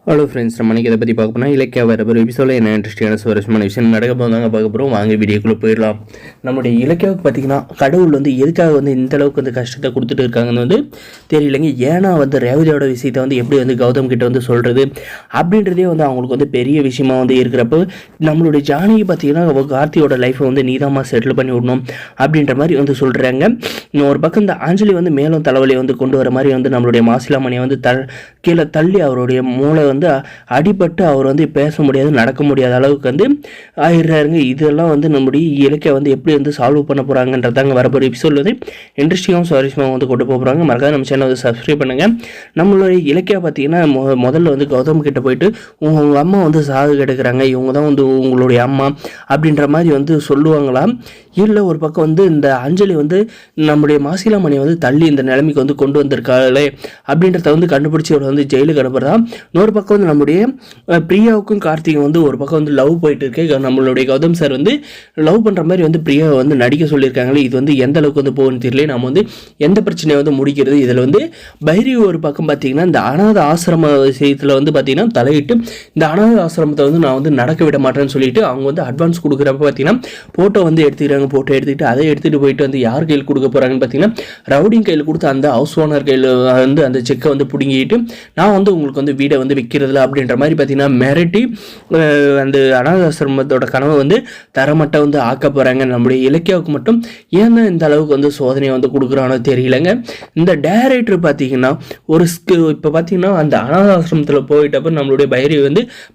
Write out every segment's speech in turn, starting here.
Hello friends, நம்ம இதை பற்றி பார்க்க போனால் இலக்கிய வேறு ஒரு எபிசோடில் என்ன இன்ட்ரெஸ்டிங்கான சுவாரஸ்யமான விஷயம் நடக்க போதாங்க பார்க்க போகிறோம். வாங்க வீடியோக்குள்ளே போயிடலாம். நம்மளுடைய இலக்கியாவுக்கு பார்த்திங்கன்னா கடவுள் எதுக்காக இந்த அளவுக்கு கஷ்டத்தை கொடுத்துட்டு இருக்காங்கன்னு தெரியலைங்க. ஏன்னா ரேவதியோட விஷயத்தை எப்படி கௌதம் கிட்ட சொல்கிறது அப்படின்றதே அவங்களுக்கு பெரிய விஷயமா இருக்கிறப்போ நம்மளுடைய ஜானகி பார்த்திங்கன்னா கார்த்தியோட லைஃப்பை நீதாமா செட்டில் பண்ணி விடணும் அப்படின்ற மாதிரி சொல்கிறாங்க. ஒரு பக்கம் இந்த ஆஞ்சலி மேலும் தலைவலியை கொண்டு வர மாதிரி நம்மளுடைய மாசிலாமணியை கீழே தள்ளி அவருடைய மூளை அடிபட்டு அவர் பேச முடியாது, நடக்க முடியாத அளவுக்கு ஆயிடுறாருங்க. இதெல்லாம் நம்முடைய இலக்கிய எப்படி சால்வ் பண்ண போகிறாங்கன்றதாங்க வரப்போகிற எபிசோட் இன்ட்ரெஸ்டிங்காகவும் சுவாரஸ்யமாக கொண்டு போகிறாங்க. மறக்காத நம்ம சேனல் சப்ஸ்கிரைப் பண்ணுங்கள். நம்மளுடைய இலக்கியா பார்த்தீங்கன்னா முதல்ல கௌதம் கிட்ட போயிட்டு உங்கள் அம்மா சாகு கிடக்குறாங்க, இவங்க தான் உங்களுடைய அம்மா அப்படின்ற மாதிரி சொல்லுவாங்களாம். இல்லை ஒரு பக்கம் இந்த அஞ்சலி நம்முடைய மாசிலாமணியை தள்ளி இந்த நிலைமைக்கு கொண்டு வந்திருக்காளே அப்படின்றத கண்டுபிடிச்சி அவர் ஜெயிலுக்கு அனுப்புறதா. இன்னொரு பக்கம் நம்முடைய பிரியாவுக்கும் கார்த்திக்கும் ஒரு பக்கம் லவ் போயிட்டு இருக்கு. நம்மளுடைய கௌதம் சார் லவ் பண்ணுற மாதிரி பிரியாவை நடிக்க சொல்லியிருக்காங்களே. இது எந்த அளவுக்கு போகுன்னு தெரியல. நம்ம எந்த பிரச்சனையை முடிக்கிறது. இதில் பைரி ஒரு பக்கம் பார்த்தீங்கன்னா இந்த அனாத ஆசிரம விஷயத்தில் பார்த்தீங்கன்னா தலையிட்டு இந்த அனாத ஆசிரமத்தை நான் நடக்க விட மாட்டேன்னு சொல்லிட்டு அவங்க அட்வான்ஸ் கொடுக்குறப்ப பார்த்தீங்கன்னா ஃபோட்டோ எடுத்துக்கிறாங்க. ஃபோட்டோ எடுத்துக்கிட்டு அதை எடுத்துகிட்டு போயிட்டு யார் கையில் கொடுக்க போகிறாங்கன்னு பார்த்தீங்கன்னா ரவுடிங் கையில் கொடுத்து அந்த ஹவுஸ் ஓனர் கையில் அந்த செக்கை பிடுங்கிட்டு நான் உங்களுக்கு வீடை விற்கிறதுல அப்படின்ற மாதிரி பார்த்தீங்கன்னா மிரட்டி அந்த அனாதாசிரமத்தோட கனவை தரமட்டை ஆக்க போகிறாங்க. நம்முடைய இலக்கியாவுக்கு மட்டும் ஏன்னா இந்த அளவுக்கு சோதனையை கொடுக்குறானோ தெரியலங்க. இந்த டைரக்டர் பார்த்தீங்கன்னா இப்போ பார்த்தீங்கன்னா அந்த அனாதாசிரமத்தில் போயிட்டப்போ நம்மளுடைய பைரி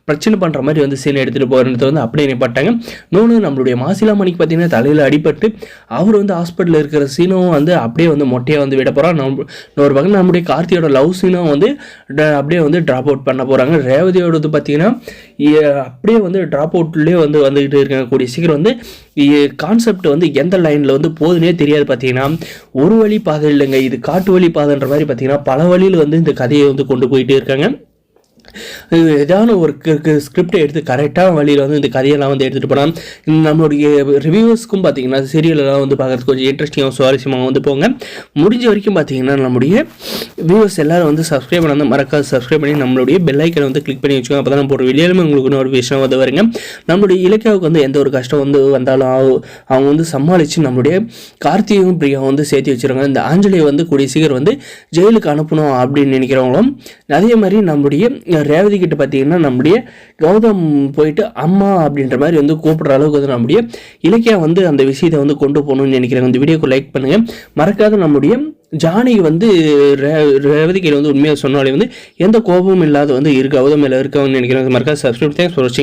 பிரச்சனை பண்ணுற மாதிரி சீனை எடுத்துகிட்டு போகிறது அப்படியே நினைப்பாட்டாங்க. இன்னொன்று நம்மளுடைய மாசிலாமணிக்கு பார்த்தீங்கன்னா தலையில் அடிபட்டு அவர் ஹாஸ்பிட்டலில் இருக்கிற சீனும் அப்படியே மொட்டையாக விட போகிறான். இன்னொரு பக்கம் நம்முடைய கார்த்தியோட லவ் சீனும் அப்படியே ட்ராப் அவுட் பண்ண போகிறாங்க. ரேவதியோடது பார்த்தீங்கன்னா அப்படியே ட்ராப் அவுட்லேயே வந்துக்கிட்டு இருக்காங்க. கூடிய சீக்கிரம் கான்செப்ட் எந்த லைனில் போகுதுன்னே தெரியாது. பார்த்தீங்கன்னா ஒரு வழி பாதை இல்லைங்க, இது காட்டு வழி பாதைன்ற மாதிரி பார்த்தீங்கன்னா பல வழியில் இந்த கதையை கொண்டு போயிட்டே இருக்காங்க. ஏதாவது ஒரு ஸ்கிரிப்டை எடுத்து கரெக்டான வழியில் இந்த கதையெல்லாம் எடுத்துகிட்டு போனால் நம்மளுடைய ரிவ்யூவர்ஸ்க்கும் பார்த்தீங்கன்னா சீரியலெல்லாம் பார்க்குறது கொஞ்சம் இன்ட்ரெஸ்டிங்காக சுவாரஸ்யமாக போங்க. முடிஞ்ச வரைக்கும் பார்த்தீங்கன்னா நம்மளுடைய வியூவர்ஸ் எல்லோரும் சப்ஸ்கிரைப் பண்ண மறக்காது சப்ஸ்கிரைப் பண்ணி நம்மளுடைய பெல் ஐக்கனை கிளிக் பண்ணி வச்சுக்கோங்க. அப்போ தான் நம்ம ஒரு வீடியோலுமே உங்களுக்கு ஒரு விஷயம் வருங்க. நம்மளுடைய இலக்கியாவுக்கு எந்த ஒரு கஷ்டம் வந்தாலும் அவங்க சமாளித்து நம்மளுடைய கார்த்திகையும் பிரியாவும் சேர்த்து வச்சுருக்காங்க. இந்த ஆஞ்சலியை கூடிய சீக்கிரம் ஜெயிலுக்கு அனுப்பணும் அப்படின்னு நினைக்கிறவங்களும் அதே மாதிரி நம்மளுடைய ரேவதி கிட்ட பார்த்தீங்கன்னா நம்முடைய கௌதம் போயிட்டு அம்மா அப்படின்ற மாதிரி கூப்பிடுற அளவுக்கு நம்முடைய இலக்கியா அந்த விஷயத்தை கொண்டு போகணும்னு நினைக்கிறேன். இந்த வீடியோக்கு லைக் பண்ணுங்க. மறக்காத நம்முடைய ஜானகி ரேவதிக்கு உண்மையாக சொன்னாலே எந்த கோபமும் இல்லாத இருக்கு கௌதம் மேலே இருக்கவங்க நினைக்கிறேன். மறக்காத சப்ஸ்கிரைப். தேங்க்ஸ் ஃபார் வாட்சிங்.